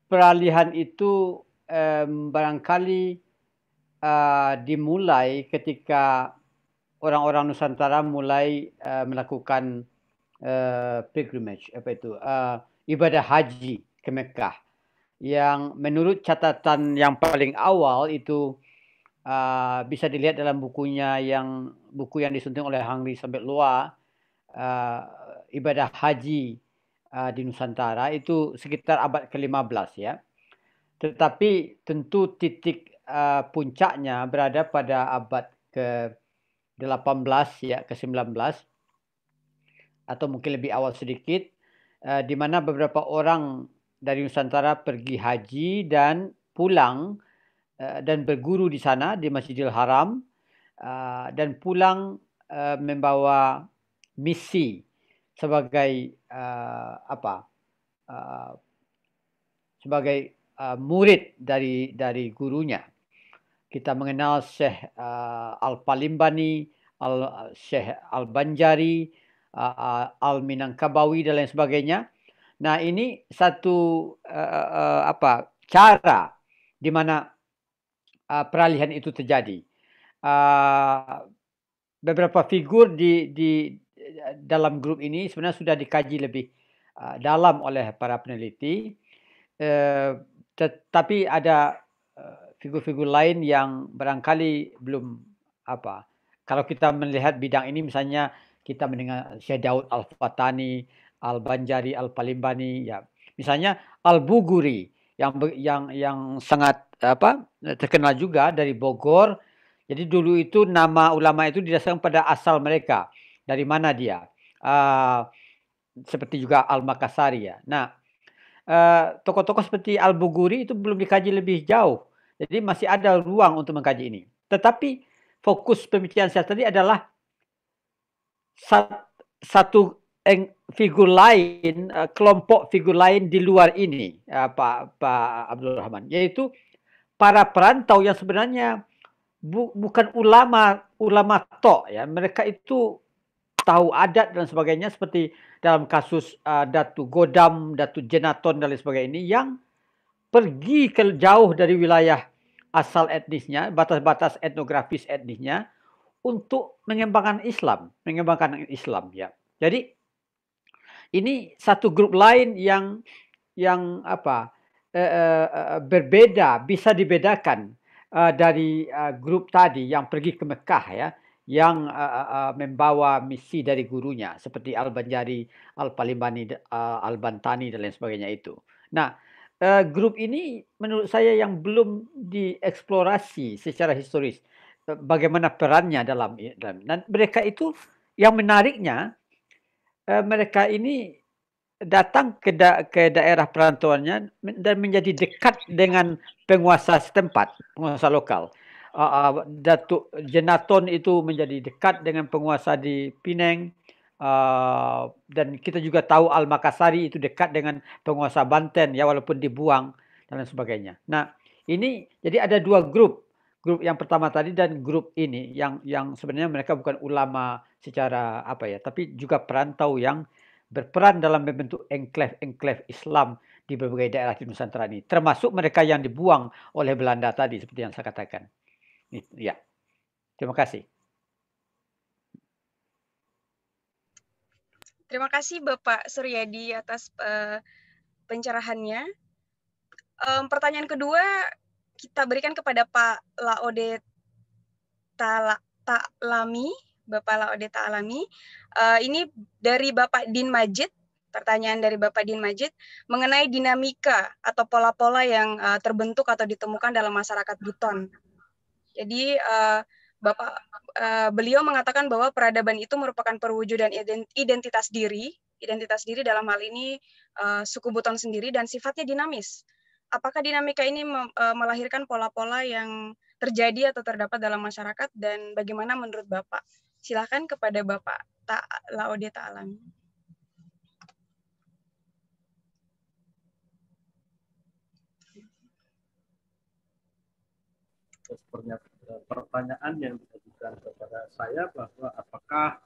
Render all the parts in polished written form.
peralihan itu barangkali dimulai ketika orang-orang Nusantara mulai melakukan pilgrimage, ibadah haji ke Mekah, yang menurut catatan yang paling awal itu bisa dilihat dalam buku yang disunting oleh Henri Sambeloa, uh, ibadah haji di Nusantara itu sekitar abad ke-15 ya. Tetapi tentu titik puncaknya berada pada abad ke-18 ya, ke-19 atau mungkin lebih awal sedikit, di mana beberapa orang dari Nusantara pergi haji dan pulang dan berguru di sana di Masjidil Haram, dan pulang membawa misi sebagai uh, sebagai murid dari gurunya. Kita mengenal Syekh Al-Palimbani, Syekh Al-Banjari, Al-Minangkabawi dan lain sebagainya. Nah, ini satu cara di mana peralihan itu terjadi. Beberapa figur di dalam grup ini sebenarnya sudah dikaji lebih dalam oleh para peneliti, tetapi ada figur-figur lain yang barangkali belum apa. Kalau kita melihat bidang ini, misalnya kita mendengar Syekh Daud Al-Fatani, Al-Banjari, Al-Palimbani, ya. Misalnya Al-Buguri yang sangat terkenal juga dari Bogor. Jadi dulu itu nama ulama itu didasarkan pada asal mereka, dari mana dia. Seperti juga Al-Makassari ya. Nah, tokoh-tokoh seperti Al-Buguri itu belum dikaji lebih jauh. Jadi masih ada ruang untuk mengkaji ini. Tetapi fokus pemikiran saya tadi adalah satu figur lain, kelompok figur lain di luar ini, Pak Abdul Rahman, yaitu para perantau yang sebenarnya bukan ulama tok ya. Mereka itu tahu adat dan sebagainya, seperti dalam kasus Datu Godam, Datu Jenaton dan lain sebagainya ini, yang pergi ke jauh dari wilayah asal etnisnya, batas-batas etnografis etnisnya, untuk mengembangkan Islam ya. Jadi ini satu grup lain yang berbeda, bisa dibedakan dari grup tadi yang pergi ke Mekah ya, yang membawa misi dari gurunya seperti Al-Banjari, Al-Palimbani, Al-Bantani dan lain sebagainya itu. Nah, grup ini menurut saya yang belum dieksplorasi secara historis, bagaimana perannya dalam dan mereka itu yang menariknya, mereka ini datang ke daerah perantauannya dan menjadi dekat dengan penguasa setempat, penguasa lokal. Datuk Jenaton itu menjadi dekat dengan penguasa di Pinang, dan kita juga tahu Al-Makassari itu dekat dengan penguasa Banten ya, walaupun dibuang dan lain sebagainya. Nah, ini jadi ada dua grup. Grup yang pertama tadi dan grup ini yang sebenarnya mereka bukan ulama secara tapi juga perantau yang berperan dalam membentuk enklave Islam di berbagai daerah di Nusantara ini, termasuk mereka yang dibuang oleh Belanda tadi seperti yang saya katakan. Ya, terima kasih. Terima kasih Bapak Suryadi atas pencerahannya. Pertanyaan kedua kita berikan kepada Pak Laode Ta'lami, Bapak Laode Ta'lami. Ini dari Bapak Din Majid, pertanyaan dari Bapak Din Majid mengenai dinamika atau pola-pola yang terbentuk atau ditemukan dalam masyarakat Buton. Jadi beliau mengatakan bahwa peradaban itu merupakan perwujudan identitas diri dalam hal ini suku Buton sendiri, dan sifatnya dinamis. Apakah dinamika ini melahirkan pola-pola yang terjadi atau terdapat dalam masyarakat, dan bagaimana menurut Bapak? Silakan kepada Bapak Laode Ta'lami. Pertanyaan yang ditujukan kepada saya bahwa apakah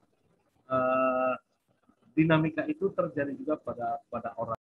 dinamika itu terjadi juga pada orang